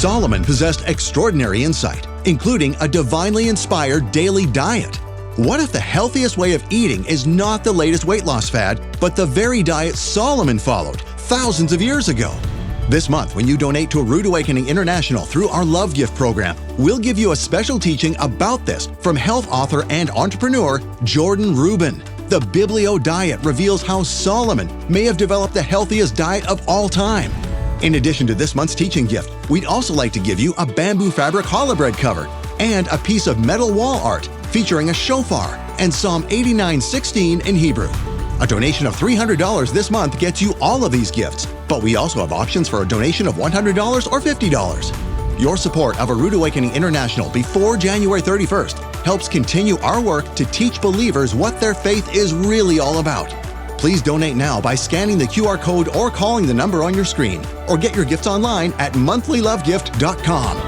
Solomon possessed extraordinary insight, including a divinely inspired daily diet. What if the healthiest way of eating is not the latest weight loss fad, but the very diet Solomon followed thousands of years ago? This month, when you donate to Rood Awakening International through our Love Gift program, we'll give you a special teaching about this from health author and entrepreneur Jordan Rubin. The Biblio Diet reveals how Solomon may have developed the healthiest diet of all time. In addition to this month's teaching gift, we'd also like to give you a bamboo fabric challah bread cover and a piece of metal wall art featuring a shofar and Psalm 89:16 in Hebrew. A donation of $300 this month gets you all of these gifts, but we also have options for a donation of $100 or $50. Your support of A Rood Awakening International before January 31st helps continue our work to teach believers what their faith is really all about. Please donate now by scanning the QR code or calling the number on your screen, or get your gifts online at monthlylovegift.com.